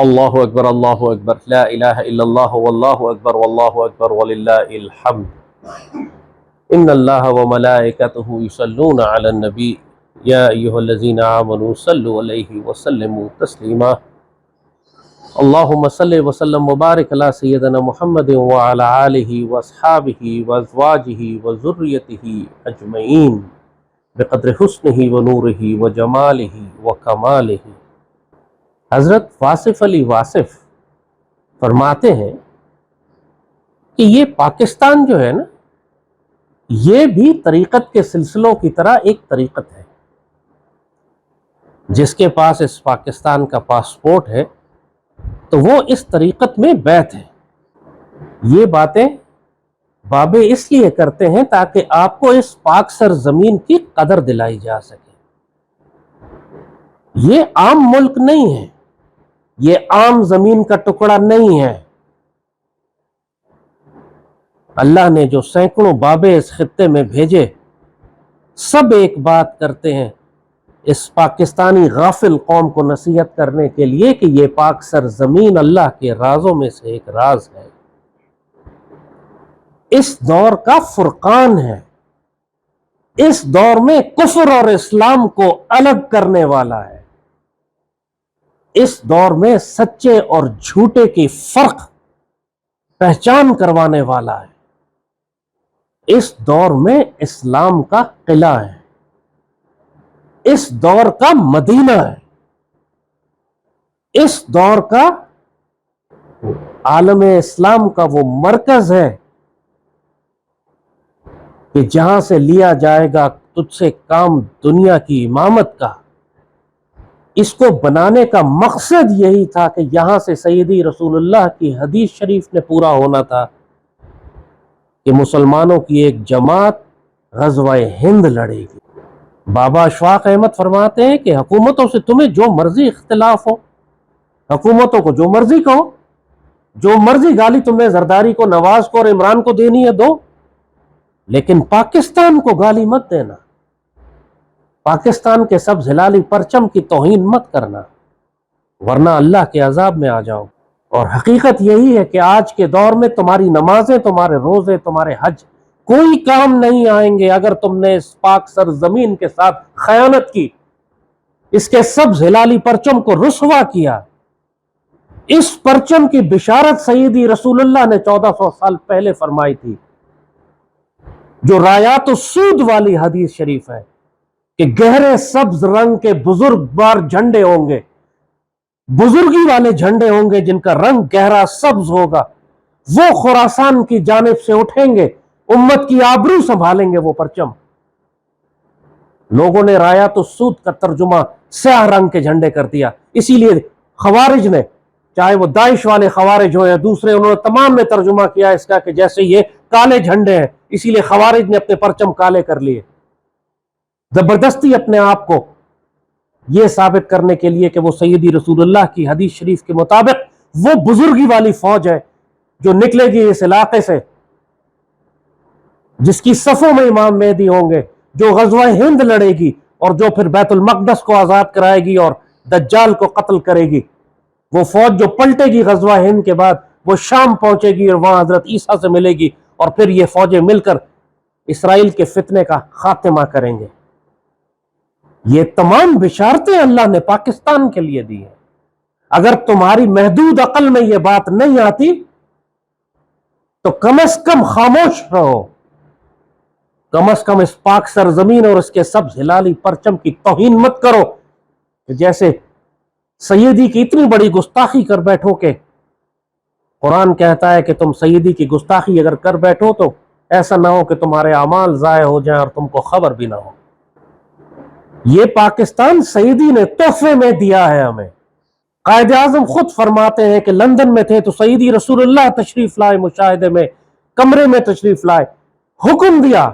اللہ اکبر لا الہ الا اللہ واللہ اکبر واللہ اکبر وللہ الحمد ان اللہ وملائکتہ یصلون علی النبی یا ایہا الذین آمنوا صلوا علیہ وسلموا تسلیما اللہم صلی وسلم وبارک علی سیدنا محمد وعلی آلہ واصحابہ وازواجہ وذریتہ اجمعین بقدر حسنہ ونورہ وجمالہ وکمالہ۔ حضرت واصف علی واصف فرماتے ہیں کہ یہ پاکستان جو ہے نا، یہ بھی طریقت کے سلسلوں کی طرح ایک طریقت ہے۔ جس کے پاس اس پاکستان کا پاسپورٹ ہے تو وہ اس طریقت میں بیعت ہے۔ یہ باتیں بابے اس لیے کرتے ہیں تاکہ آپ کو اس پاک سرزمین کی قدر دلائی جا سکے۔ یہ عام ملک نہیں ہے، یہ عام زمین کا ٹکڑا نہیں ہے۔ اللہ نے جو سینکڑوں بابے اس خطے میں بھیجے، سب ایک بات کرتے ہیں اس پاکستانی غافل قوم کو نصیحت کرنے کے لیے کہ یہ پاک سرزمین اللہ کے رازوں میں سے ایک راز ہے، اس دور کا فرقان ہے، اس دور میں کفر اور اسلام کو الگ کرنے والا ہے، اس دور میں سچے اور جھوٹے کی فرق پہچان کروانے والا ہے، اس دور میں اسلام کا قلعہ ہے، اس دور کا مدینہ ہے، اس دور کا عالم اسلام کا وہ مرکز ہے کہ جہاں سے لیا جائے گا تجھ سے کام دنیا کی امامت کا۔ اس کو بنانے کا مقصد یہی تھا کہ یہاں سے سیدی رسول اللہ کی حدیث شریف نے پورا ہونا تھا کہ مسلمانوں کی ایک جماعت غزوہ ہند لڑے گی۔ بابا اشفاق احمد فرماتے ہیں کہ حکومتوں سے تمہیں جو مرضی اختلاف ہو، حکومتوں کو جو مرضی کہو، جو مرضی گالی تمہیں زرداری کو، نواز کو اور عمران کو دینی ہے دو، لیکن پاکستان کو گالی مت دینا، پاکستان کے سبز ہلالی پرچم کی توہین مت کرنا، ورنہ اللہ کے عذاب میں آ جاؤ۔ اور حقیقت یہی ہے کہ آج کے دور میں تمہاری نمازیں، تمہارے روزے، تمہارے حج کوئی کام نہیں آئیں گے اگر تم نے اس پاک سرزمین کے ساتھ خیانت کی، اس کے سبز ہلالی پرچم کو رسوا کیا۔ اس پرچم کی بشارت سیدی رسول اللہ نے 1400 سال پہلے فرمائی تھی، جو رایات السود والی حدیث شریف ہے کہ گہرے سبز رنگ کے بزرگ بار جھنڈے ہوں گے، بزرگی والے جھنڈے ہوں گے جن کا رنگ گہرا سبز ہوگا، وہ خراسان کی جانب سے اٹھیں گے، امت کی آبرو سنبھالیں گے وہ پرچم۔ لوگوں نے رایات السود کا ترجمہ سیاہ رنگ کے جھنڈے کر دیا، اسی لیے خوارج نے، چاہے وہ داعش والے خوارج ہو یا دوسرے، انہوں نے تمام میں ترجمہ کیا اس کا کہ جیسے یہ کالے جھنڈے ہیں، اسی لیے خوارج نے اپنے پرچم کالے کر لیے، زبردستی اپنے آپ کو یہ ثابت کرنے کے لیے کہ وہ سیدی رسول اللہ کی حدیث شریف کے مطابق وہ بزرگی والی فوج ہے جو نکلے گی اس علاقے سے، جس کی صفوں میں امام مہدی ہوں گے، جو غزوہ ہند لڑے گی اور جو پھر بیت المقدس کو آزاد کرائے گی اور دجال کو قتل کرے گی۔ وہ فوج جو پلٹے گی غزوہ ہند کے بعد، وہ شام پہنچے گی اور وہاں حضرت عیسیٰ سے ملے گی، اور پھر یہ فوجیں مل کر اسرائیل کے فتنے کا خاتمہ کریں گے۔ یہ تمام بشارتیں اللہ نے پاکستان کے لیے دی ہیں۔ اگر تمہاری محدود عقل میں یہ بات نہیں آتی تو کم از کم خاموش رہو، کم از کم اس پاک سرزمین اور اس کے سبز ہلالی پرچم کی توہین مت کرو کہ جیسے سیدی کی اتنی بڑی گستاخی کر بیٹھو کہ قرآن کہتا ہے کہ تم سیدی کی گستاخی اگر کر بیٹھو تو ایسا نہ ہو کہ تمہارے اعمال ضائع ہو جائیں اور تم کو خبر بھی نہ ہو۔ یہ پاکستان سیدی نے تحفے میں دیا ہے ہمیں۔ قائد اعظم خود فرماتے ہیں کہ لندن میں تھے تو سیدی رسول اللہ تشریف لائے، مشاہدے میں کمرے میں تشریف لائے، حکم دیا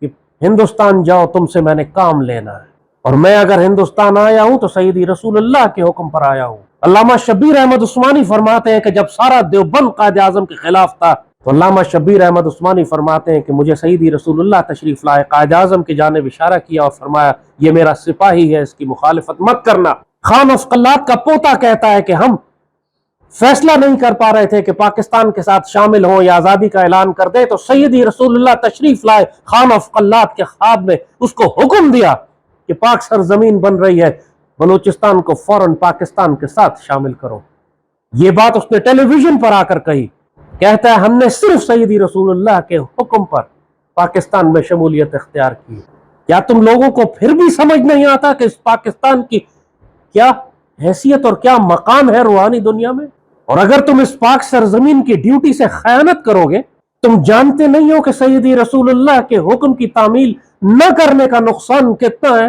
کہ ہندوستان جاؤ، تم سے میں نے کام لینا ہے، اور میں اگر ہندوستان آیا ہوں تو سیدی رسول اللہ کے حکم پر آیا ہوں۔ علامہ شبیر احمد عثمانی فرماتے ہیں کہ جب سارا دیوبند قائد اعظم کے خلاف تھا تو علامہ شبیر احمد عثمانی فرماتے ہیں کہ مجھے سیدی رسول اللہ تشریف لائے، قائد اعظم کی جانب اشارہ کیا اور فرمایا یہ میرا سپاہی ہے، اس کی مخالفت مت کرنا۔ خان افق اللہ کا پوتا کہتا ہے کہ ہم فیصلہ نہیں کر پا رہے تھے کہ پاکستان کے ساتھ شامل ہوں یا آزادی کا اعلان کر دے، تو سیدی رسول اللہ تشریف لائے خان آف قلات کے خواب میں، اس کو حکم دیا کہ پاک سرزمین بن رہی ہے، بلوچستان کو فوراً پاکستان کے ساتھ شامل کرو۔ یہ بات اس نے ٹیلی ویژن پر آ کر کہی۔ کہتا ہے ہم نے صرف سیدی رسول اللہ کے حکم پر پاکستان میں شمولیت اختیار کی۔ کیا تم لوگوں کو پھر بھی سمجھ نہیں آتا کہ اس پاکستان کی کیا حیثیت اور کیا مقام ہے روحانی دنیا میں؟ اور اگر تم اس پاک سرزمین کی ڈیوٹی سے خیانت کرو گے، تم جانتے نہیں ہو کہ سیدی رسول اللہ کے حکم کی تعمیل نہ کرنے کا نقصان کتنا ہے؟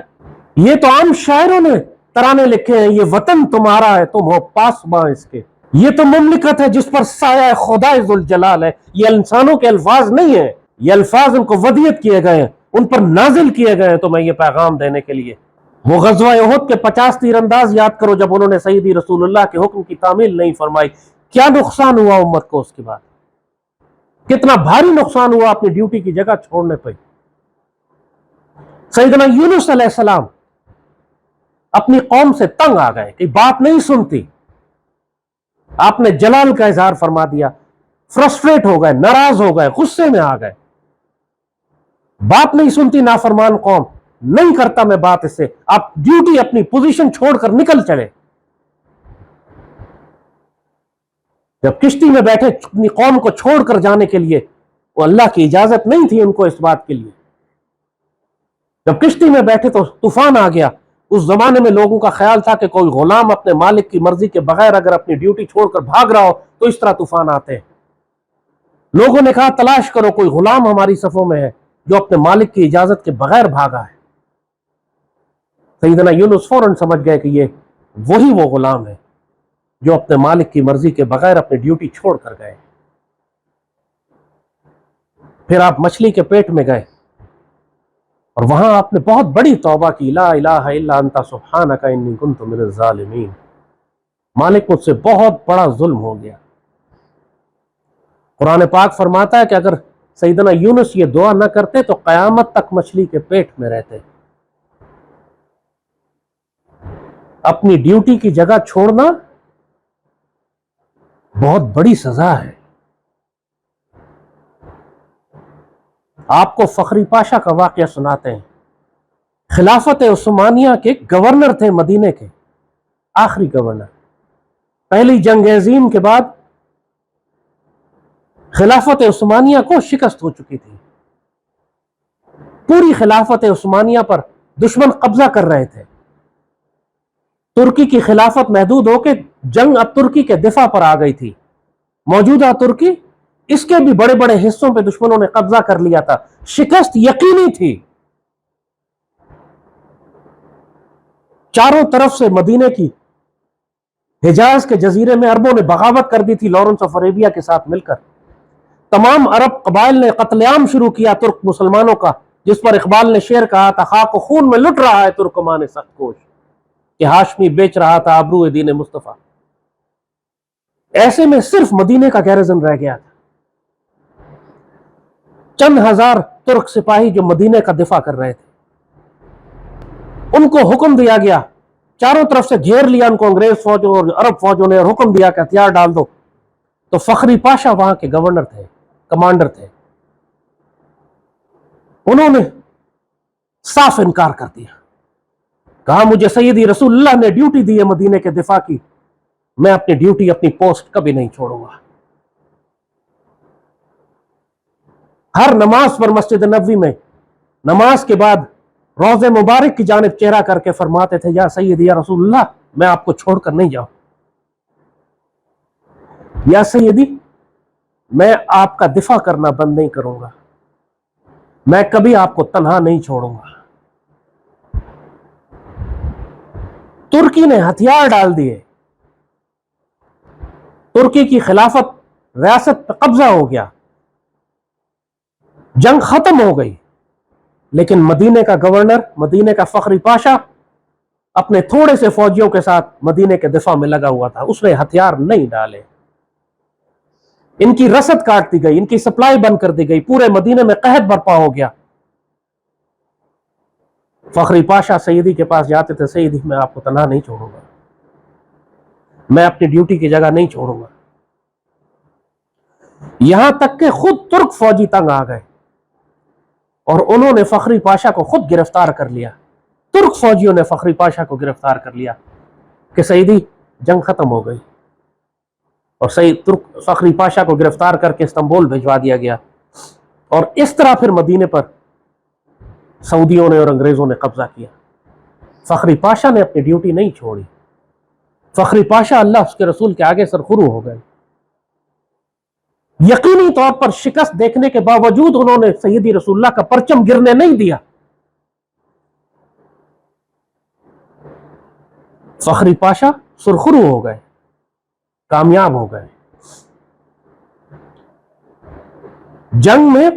یہ تو عام شاعروں نے ترانے لکھے ہیں، یہ وطن تمہارا ہے تم ہو پاسباں اس کے، یہ تو مملکت ہے جس پر سایہ خدا ذوالجلال ہے۔ یہ انسانوں کے الفاظ نہیں ہیں، یہ الفاظ ان کو ودیت کیے گئے ہیں، ان پر نازل کیے گئے ہیں تمہیں یہ پیغام دینے کے لیے۔ وہ غزوہ احد کے 50 تیر انداز یاد کرو جب انہوں نے سیدی رسول اللہ کے حکم کی تعمیل نہیں فرمائی، کیا نقصان ہوا امت کو اس کے بعد، کتنا بھاری نقصان ہوا اپنی ڈیوٹی کی جگہ چھوڑنے پہ۔ سیدنا یونس علیہ السلام اپنی قوم سے تنگ آ گئے کہ بات نہیں سنتی، آپ نے جلال کا اظہار فرما دیا، فرسٹریٹ ہو گئے، ناراض ہو گئے، غصے میں آ گئے، بات نہیں سنتی نافرمان قوم، نہیں کرتا میں بات اس سے، آپ ڈیوٹی اپنی پوزیشن چھوڑ کر نکل چلے۔ جب کشتی میں بیٹھے اپنی قوم کو چھوڑ کر جانے کے لیے، وہ اللہ کی اجازت نہیں تھی ان کو اس بات کے لیے، جب کشتی میں بیٹھے تو طوفان آ گیا۔ اس زمانے میں لوگوں کا خیال تھا کہ کوئی غلام اپنے مالک کی مرضی کے بغیر اگر اپنی ڈیوٹی چھوڑ کر بھاگ رہا ہو تو اس طرح طوفان آتے ہیں۔ لوگوں نے کہا تلاش کرو کوئی غلام ہماری صفوں میں ہے جو اپنے مالک کی اجازت کے بغیر بھاگا ہے۔ سیدنا یونس فوراً سمجھ گئے کہ یہ وہی وہ غلام ہے جو اپنے مالک کی مرضی کے بغیر اپنی ڈیوٹی چھوڑ کر گئے۔ پھر آپ مچھلی کے پیٹ میں گئے اور وہاں آپ نے بہت بڑی توبہ کی، لا الہ الا انت سبحانک انی کنت من الظالمین، مالک مجھ سے بہت بڑا ظلم ہو گیا۔ قرآن پاک فرماتا ہے کہ اگر سیدنا یونس یہ دعا نہ کرتے تو قیامت تک مچھلی کے پیٹ میں رہتے۔ اپنی ڈیوٹی کی جگہ چھوڑنا بہت بڑی سزا ہے۔ آپ کو فخری پاشا کا واقعہ سناتے ہیں۔ خلافت عثمانیہ کے گورنر تھے مدینے کے، آخری گورنر۔ پہلی جنگ عظیم کے بعد خلافت عثمانیہ کو شکست ہو چکی تھی، پوری خلافت عثمانیہ پر دشمن قبضہ کر رہے تھے۔ ترکی کی خلافت محدود ہو کے جنگ اب ترکی کے دفاع پر آ گئی تھی۔ موجودہ ترکی، اس کے بھی بڑے بڑے حصوں پہ دشمنوں نے قبضہ کر لیا تھا، شکست یقینی تھی۔ چاروں طرف سے مدینے کی حجاز کے جزیرے میں عربوں نے بغاوت کر دی تھی لارنس آف عربیہ کے ساتھ مل کر۔ تمام عرب قبائل نے قتل عام شروع کیا ترک مسلمانوں کا، جس پر اقبال نے شعر کہا تھا، خاک و خون میں لٹ رہا ہے ترکمان سخت کوش، کہ ہاشمی بیچ رہا تھا ابرو دین مصطفیٰ۔ ایسے میں صرف مدینے کا گیرزن رہ گیا تھا، چند ہزار ترک سپاہی جو مدینے کا دفاع کر رہے تھے۔ ان کو حکم دیا گیا، چاروں طرف سے گھیر لیا ان کو انگریز فوجوں اور عرب فوجوں نے، اور حکم دیا کہ ہتھیار ڈال دو۔ تو فخری پاشا وہاں کے گورنر تھے، کمانڈر تھے، انہوں نے صاف انکار کر دیا، کہا مجھے سیدی رسول اللہ نے ڈیوٹی دی ہے مدینے کے دفاع کی، میں اپنی ڈیوٹی اپنی پوسٹ کبھی نہیں چھوڑوں گا۔ ہر نماز پر مسجد نبوی میں نماز کے بعد روض مبارک کی جانب چہرہ کر کے فرماتے تھے، یا سیدی یا رسول اللہ میں آپ کو چھوڑ کر نہیں جاؤں، یا سیدی میں آپ کا دفاع کرنا بند نہیں کروں گا، میں کبھی آپ کو تنہا نہیں چھوڑوں گا۔ ترکی نے ہتھیار ڈال دیے، ترکی کی خلافت ریاست پہ قبضہ ہو گیا، جنگ ختم ہو گئی، لیکن مدینے کا گورنر، مدینے کا فخری پاشا اپنے تھوڑے سے فوجیوں کے ساتھ مدینے کے دفاع میں لگا ہوا تھا، اس نے ہتھیار نہیں ڈالے۔ ان کی رسد کاٹ دی گئی، ان کی سپلائی بند کر دی گئی، پورے مدینے میں قحط برپا ہو گیا۔ فخری پاشا سیدی کے پاس جاتے تھے، سیدی میں آپ کو تنہا نہیں چھوڑوں گا۔ میں اپنی ڈیوٹی کی جگہ نہیں چھوڑوں گا. یہاں تک کہ خود ترک فوجی تنگ آ گئے اور انہوں نے فخری پاشا کو خود گرفتار کر لیا. ترک فوجیوں نے فخری پاشا کو گرفتار کر لیا کہ سیدی جنگ ختم ہو گئی، اور ترک فخری پاشا کو گرفتار کر کے استنبول بھجوا دیا گیا. اور اس طرح پھر مدینے پر سعودیوں نے اور انگریزوں نے قبضہ کیا. فخری پاشا نے اپنی ڈیوٹی نہیں چھوڑی. فخری پاشا اللہ اس کے رسول کے آگے سرخرو ہو گئے. یقینی طور پر شکست دیکھنے کے باوجود انہوں نے سیدی رسول اللہ کا پرچم گرنے نہیں دیا. فخری پاشا سرخرو ہو گئے، کامیاب ہو گئے. جنگ میں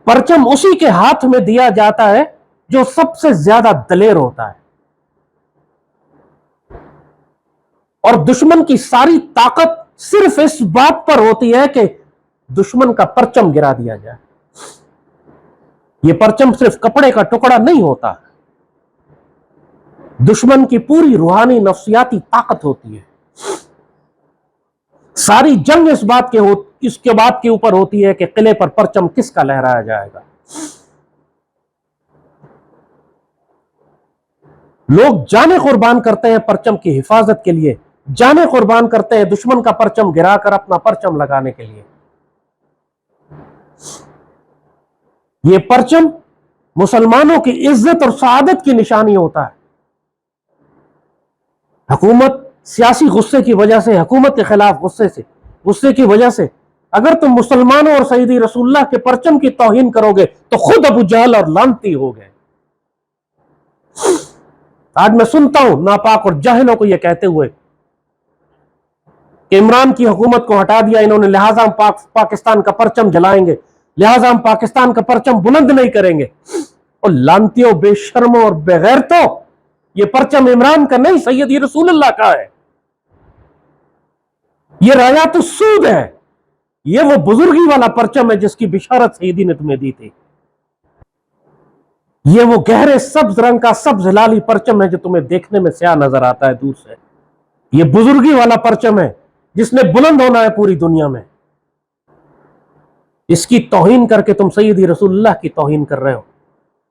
پرچم اسی کے ہاتھ میں دیا جاتا ہے جو سب سے زیادہ دلیر ہوتا ہے، اور دشمن کی ساری طاقت صرف اس بات پر ہوتی ہے کہ دشمن کا پرچم گرا دیا جائے. یہ پرچم صرف کپڑے کا ٹکڑا نہیں ہوتا، دشمن کی پوری روحانی نفسیاتی طاقت ہوتی ہے. ساری جنگ اس کے بات کے اوپر ہوتی ہے کہ قلعے پر پرچم کس کا لہرایا جائے گا. لوگ جانیں قربان کرتے ہیں پرچم کی حفاظت کے لیے، جانیں قربان کرتے ہیں دشمن کا پرچم گرا کر اپنا پرچم لگانے کے لیے. یہ پرچم مسلمانوں کی عزت اور سعادت کی نشانی ہوتا ہے. حکومت سیاسی غصے کی وجہ سے، حکومت کے خلاف غصے کی وجہ سے اگر تم مسلمانوں اور سیدی رسول اللہ کے پرچم کی توہین کرو گے تو خود ابو جہل اور لعنتی ہو گئے. آج میں سنتا ہوں ناپاک اور جاہلوں کو یہ کہتے ہوئے کہ عمران کی حکومت کو ہٹا دیا انہوں نے، لہٰذا ہم پاکستان کا پرچم جلائیں گے، لہٰذا ہم پاکستان کا پرچم بلند نہیں کریں گے. اور لعنتیوں، بے شرموں اور بے غیرتوں، یہ پرچم عمران کا نہیں، سیدی رسول اللہ کا ہے. یہ رایات السود ہے، یہ وہ بزرگی والا پرچم ہے جس کی بشارت سیدی نے تمہیں دی تھی. یہ وہ گہرے سبز رنگ کا سبز ہلالی پرچم ہے جو تمہیں دیکھنے میں سیاہ نظر آتا ہے دور سے. یہ بزرگی والا پرچم ہے جس نے بلند ہونا ہے پوری دنیا میں. اس کی توہین کر کے تم سیدی رسول اللہ کی توہین کر رہے ہو.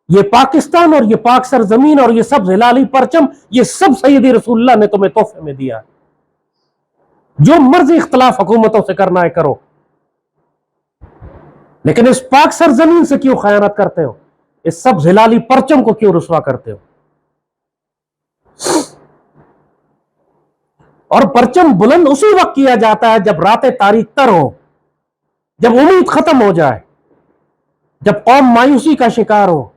یہ پاکستان اور یہ پاک سرزمین اور یہ سبز ہلالی پرچم، یہ سب سیدی رسول اللہ نے تمہیں تحفے میں دیا. جو مرضی اختلاف حکومتوں سے کرنا ہے کرو، لیکن اس پاک سرزمین سے کیوں خیانت کرتے ہو؟ اس سبز ہلالی پرچم کو کیوں رسوا کرتے ہو؟ اور پرچم بلند اسی وقت کیا جاتا ہے جب راتیں تاریک تر ہو، جب امید ختم ہو جائے، جب قوم مایوسی کا شکار ہو،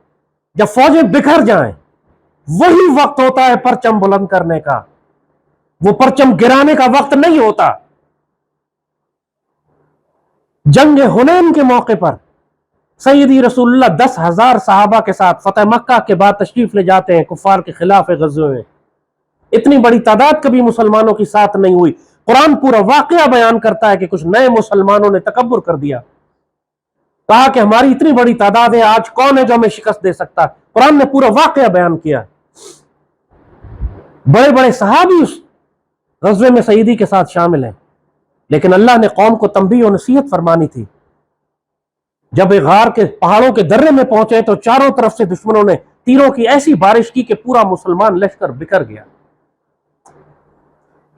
جب فوجیں بکھر جائیں. وہی وقت ہوتا ہے پرچم بلند کرنے کا، وہ پرچم گرانے کا وقت نہیں ہوتا. جنگ حنین کے موقع پر سیدی رسول اللہ 10,000 صحابہ کے ساتھ فتح مکہ کے بعد تشریف لے جاتے ہیں کفار کے خلاف غزوے میں. اتنی بڑی تعداد کبھی مسلمانوں کی ساتھ نہیں ہوئی. قرآن پورا واقعہ بیان کرتا ہے کہ کچھ نئے مسلمانوں نے تکبر کر دیا، کہا کہ ہماری اتنی بڑی تعداد ہے، آج کون ہے جو ہمیں شکست دے سکتا ہے. قرآن نے پورا واقعہ بیان کیا. بڑے بڑے صحابی اس غزوے میں سیدی کے ساتھ شامل ہیں، لیکن اللہ نے قوم کو تنبیہ و نصیحت فرمانی تھی. جب غار کے پہاڑوں کے درے میں پہنچے تو چاروں طرف سے دشمنوں نے تیروں کی ایسی بارش کی کہ پورا مسلمان لشکر بکھر گیا.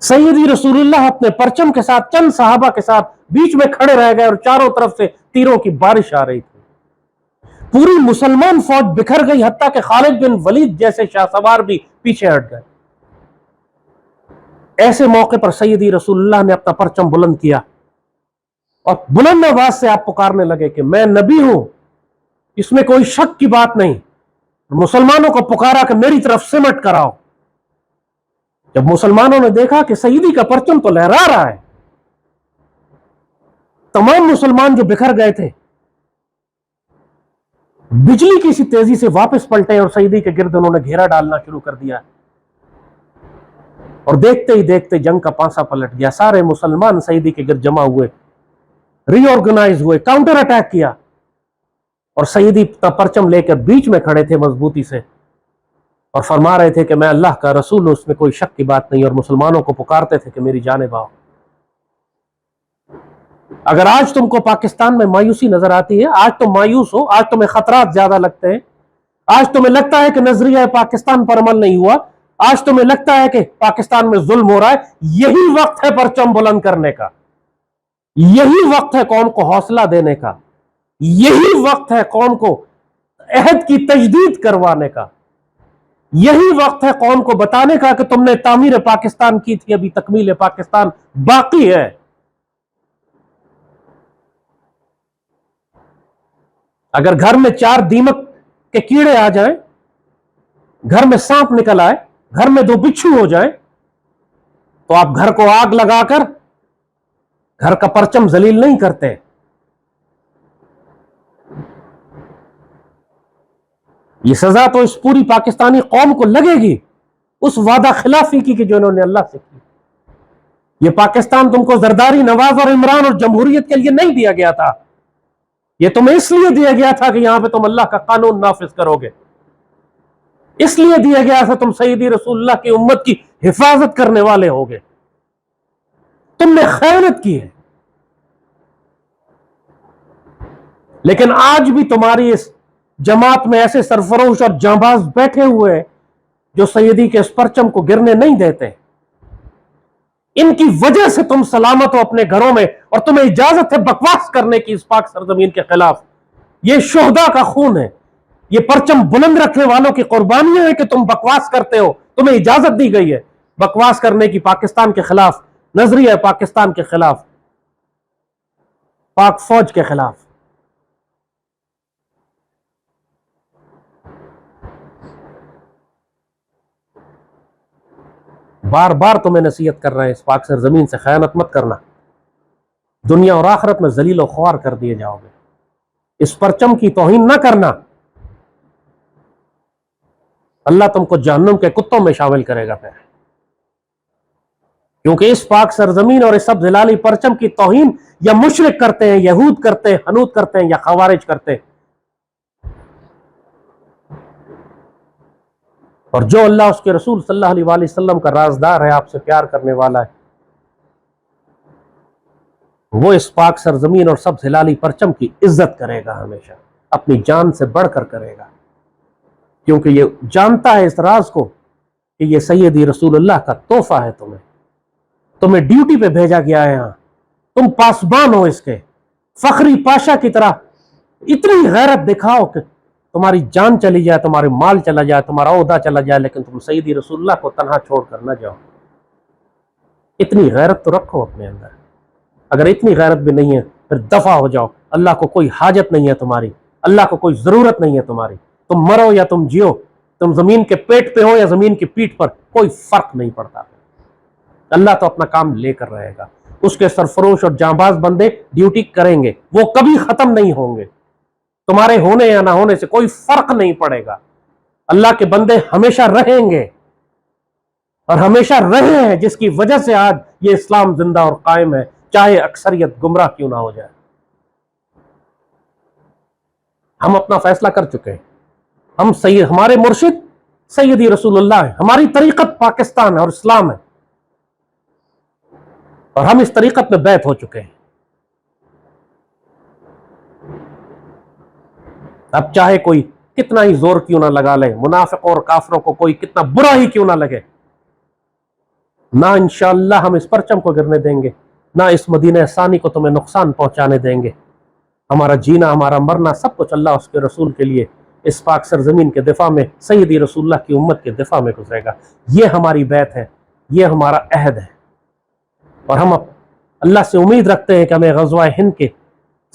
سیدی رسول اللہ اپنے پرچم کے ساتھ چند صحابہ کے ساتھ بیچ میں کھڑے رہ گئے اور چاروں طرف سے تیروں کی بارش آ رہی تھی. پوری مسلمان فوج بکھر گئی، حتیٰ کہ خالد بن ولید جیسے شاہ سوار بھی پیچھے ہٹ گئے. ایسے موقع پر سیدی رسول اللہ نے اپنا پرچم بلند کیا اور بلند آواز سے آپ پکارنے لگے کہ میں نبی ہوں، اس میں کوئی شک کی بات نہیں. مسلمانوں کو پکارا کہ میری طرف سمٹ کر آؤ. جب مسلمانوں نے دیکھا کہ سیدی کا پرچم تو لہرا رہا ہے، تمام مسلمان جو بکھر گئے تھے بجلی کی سی تیزی سے واپس پلٹے اور سیدی کے گرد انہوں نے گھیرا ڈالنا شروع کر دیا. اور دیکھتے ہی دیکھتے جنگ کا پانسا پلٹ گیا. سارے مسلمان سیدی کے گرد جمع ہوئے، ری آرگنائز ہوئے، کاؤنٹر اٹیک کیا، اور سیدی کا پرچم لے کر بیچ میں کھڑے تھے مضبوطی سے. اور فرما رہے تھے کہ میں اللہ کا رسول ہوں، اس میں کوئی شک کی بات نہیں، اور مسلمانوں کو پکارتے تھے کہ میری جانب آؤ۔ اگر آج تم کو پاکستان میں مایوسی نظر آتی ہے، آج تم مایوس ہو، آج تمہیں خطرات زیادہ لگتے ہیں، آج تمہیں لگتا ہے کہ نظریہ پاکستان پر عمل نہیں ہوا، آج تمہیں لگتا ہے کہ پاکستان میں ظلم ہو رہا ہے، یہی وقت ہے پرچم بلند کرنے کا، یہی وقت ہے قوم کو حوصلہ دینے کا، یہی وقت ہے قوم کو عہد کی تجدید کروانے کا، یہی وقت ہے قوم کو بتانے کا کہ تم نے تعمیر پاکستان کی تھی، ابھی تکمیل پاکستان باقی ہے۔ اگر گھر میں 4 دیمک کے کیڑے آ جائیں، گھر میں سانپ نکل آئے، گھر میں 2 بچھو ہو جائیں، تو آپ گھر کو آگ لگا کر گھر کا پرچم ذلیل نہیں کرتے۔ یہ سزا تو اس پوری پاکستانی قوم کو لگے گی، اس وعدہ خلافی کی کہ جو انہوں نے اللہ سے کی۔ یہ پاکستان تم کو زرداری، نواز اور عمران اور جمہوریت کے لیے نہیں دیا گیا تھا، یہ تمہیں اس لیے دیا گیا تھا کہ یہاں پہ تم اللہ کا قانون نافذ کرو گے، اس لیے دیا گیا تھا تم سیدی رسول اللہ کی امت کی حفاظت کرنے والے ہوگے۔ تم نے خیانت کی ہے، لیکن آج بھی تمہاری اس جماعت میں ایسے سرفروش اور جانباز بیٹھے ہوئے ہیں جو سیدی کے اس پرچم کو گرنے نہیں دیتے۔ ان کی وجہ سے تم سلامت ہو اپنے گھروں میں، اور تمہیں اجازت ہے بکواس کرنے کی اس پاک سرزمین کے خلاف۔ یہ شہداء کا خون ہے، یہ پرچم بلند رکھنے والوں کی قربانیاں ہیں کہ تم بکواس کرتے ہو، تمہیں اجازت دی گئی ہے بکواس کرنے کی، پاکستان کے خلاف، نظریہ پاکستان کے خلاف، پاک فوج کے خلاف۔ بار بار تمہیں نصیحت کر رہے ہیں، اس پاک سرزمین سے خیانت مت کرنا، دنیا اور آخرت میں ذلیل و خوار کر دیے جاؤ گے۔ اس پرچم کی توہین نہ کرنا، اللہ تم کو جہنم کے کتوں میں شامل کرے گا پھر، کیونکہ اس پاک سرزمین اور اس سب ظلالی پرچم کی توہین یا مشرک کرتے ہیں، یہود کرتے ہیں، حنوت کرتے ہیں، یا خوارج کرتے ہیں۔ اور جو اللہ اس کے رسول صلی اللہ علیہ وآلہ وسلم کا رازدار ہے، آپ سے پیار کرنے والا ہے، وہ اس پاک سرزمین اور سب ہلالی پرچم کی عزت کرے گا، ہمیشہ اپنی جان سے بڑھ کر کرے گا، کیونکہ یہ جانتا ہے اس راز کو کہ یہ سیدی رسول اللہ کا تحفہ ہے، تمہیں ڈیوٹی پہ بھیجا گیا ہے، یہاں تم پاسبان ہو اس کے، فخری پاشا کی طرح اتنی غیرت دکھاؤ کہ تمہاری جان چلی جائے، تمہارے مال چلا جائے، تمہارا عہدہ چلا جائے، لیکن تم سیدی رسول اللہ کو تنہا چھوڑ کر نہ جاؤ۔ اتنی غیرت تو رکھو اپنے اندر، اگر اتنی غیرت بھی نہیں ہے پھر دفع ہو جاؤ، اللہ کو کوئی حاجت نہیں ہے تمہاری، اللہ کو کوئی ضرورت نہیں ہے تمہاری، تم مرو یا تم جیو، تم زمین کے پیٹ پہ ہو یا زمین کی پیٹھ پر، کوئی فرق نہیں پڑتا، اللہ تو اپنا کام لے کر رہے گا۔ اس کے سرفروش اور جانباز بندے ڈیوٹی کریں گے، وہ کبھی ختم نہیں ہوں گے، تمہارے ہونے یا نہ ہونے سے کوئی فرق نہیں پڑے گا، اللہ کے بندے ہمیشہ رہیں گے اور ہمیشہ رہے ہیں، جس کی وجہ سے آج یہ اسلام زندہ اور قائم ہے، چاہے اکثریت گمراہ کیوں نہ ہو جائے۔ ہم اپنا فیصلہ کر چکے ہیں، ہمارے مرشد سیدی رسول اللہ ہے، ہماری طریقت پاکستان ہے اور اسلام ہے، اور ہم اس طریقت میں بیعت ہو چکے ہیں۔ اب چاہے کوئی کتنا ہی زور کیوں نہ لگا لے، منافقوں اور کافروں کو کوئی کتنا برا ہی کیوں نہ لگے، نہ انشاءاللہ ہم اس پرچم کو گرنے دیں گے، نہ اس مدینہ ثانی کو تمہیں نقصان پہنچانے دیں گے۔ ہمارا جینا، ہمارا مرنا، سب کچھ اللہ اس کے رسول کے لیے، اس پاک سرزمین کے دفاع میں، سیدی رسول اللہ کی امت کے دفاع میں گزرے گا۔ یہ ہماری بیعت ہے، یہ ہمارا عہد ہے، اور ہم اللہ سے امید رکھتے ہیں کہ ہمیں غزوہ ہند کے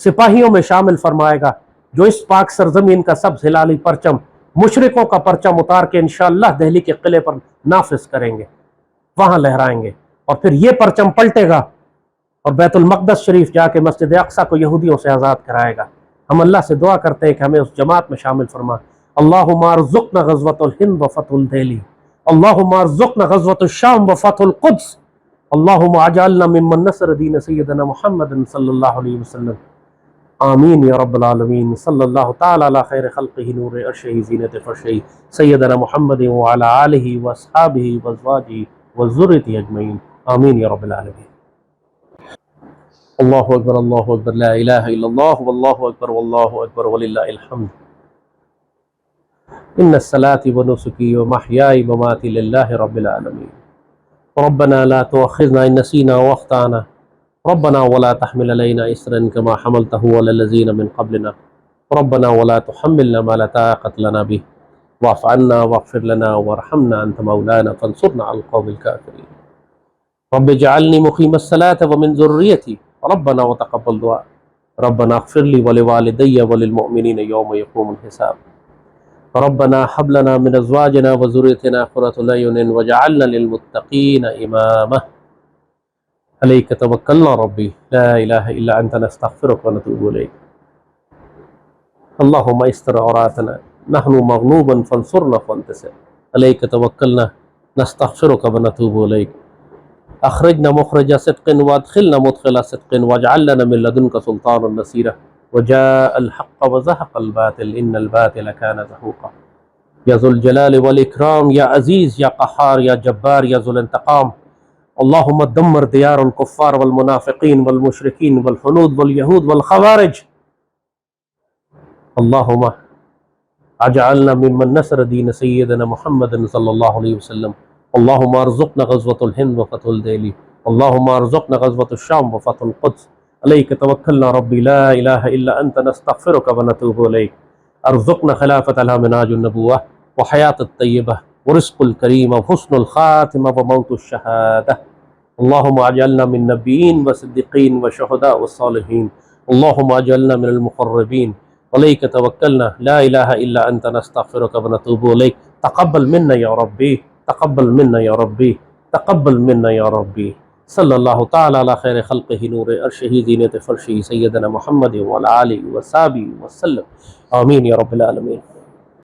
سپاہیوں میں شامل فرمائے گا، جو اس پاک سرزمین کا سب ہلالی پرچم، مشرکوں کا پرچم اتار کے انشاءاللہ دہلی کے قلعے پر نافذ کریں گے، وہاں لہرائیں گے، اور پھر یہ پرچم پلٹے گا اور بیت المقدس شریف جا کے مسجد اقصیٰ کو یہودیوں سے آزاد کرائے گا۔ ہم اللہ سے دعا کرتے ہیں کہ ہمیں اس جماعت میں شامل فرما۔ اللہم ارزقنا غزوۃ الہند و فتح دہلی، اللہم ارزقنا غزوۃ الشام و فتح القدس، اللہم اجعلنا ممن نصر دین سیدنا محمد صلی اللہ علیہ وسلم۔ آمین یا رب العالمین. صلی اللہ تعالی علی خیر خلقہ نور عرشہ زینت فرشہ سیدنا محمد وعلی آلہ واصحابہ وازواجہ وذریتہ اجمعین. آمین یا رب العالمین. اللہ اکبر لا الہ الا اللہ واللہ اکبر وللہ الحمد. ان الصلاۃ ونسکی ومحیائی ومماتی للہ رب العالمین. ربنا لا تؤاخذنا ان نسینا واخطأنا ربنا ولا تحمل علينا إصرا كما حملته على الذين من قبلنا ربنا ولا تحملنا ما لا طاقة لنا به واعف عنا واغفر لنا وارحمنا أنت مولانا فانصرنا على القوم الكافرين. رب اجعلني مقيم الصلاة ومن ذريتي ربنا وتقبل دعاء ربنا اغفر لي ولوالدي وللمؤمنين يوم يقوم الحساب. ربنا هب لنا من أزواجنا وذريتنا قرة أعين واجعلنا للمتقين إماما. علیک توکلنا ربی لا الہ الا انت نستغفرک ونتوب الیک. اللہم استر عوراتنا نحن مغلوبا فانصرنا فانتصر. علیک توکلنا نستغفرک ونتوب الیک. اخرجنا مخرج صدق وادخلنا مدخل صدق واجعل لنا من لدنک سلطانا نصیرا. وجاء الحق وزهق الباطل ان الباطل كان زهوقا. یا ذو الجلال والاکرام یا عزیز یا قہار یا جبار یا ذو الانتقام. اللهم دمر ديار الكفار والمنافقين والمشركين والحنود واليهود والخوارج. اللهم اجعلنا ممن نصر دين سيدنا محمد صلى الله عليه وسلم. اللهم ارزقنا غزوة الهند وفتح الديلي. اللهم ارزقنا غزوة الشام وفتح القدس. عليك توكلنا ربي لا إله إلا أنت نستغفرك ونتوب إليك. ارزقنا خلافة لها منهاج النبوة وحياة الطيبة ورزق الكريم وحسن الخاتمة وموت الشهادة. اللهم اجعلنا من نبيين وصديقين وشهداء والصالحين. اللهم اجعلنا من المقربين. عليك توكلنا لا إله إلا أنت نستغفرك ونتوب إليك. تقبل منا يا ربي تقبل منا يا ربي تقبل منا يا ربي. صلى الله تعالى على خير خلقه نور عرشه زينة فرشه سيدنا محمد وعلى آله وصحبه وسلم. آمين يا رب العالمين.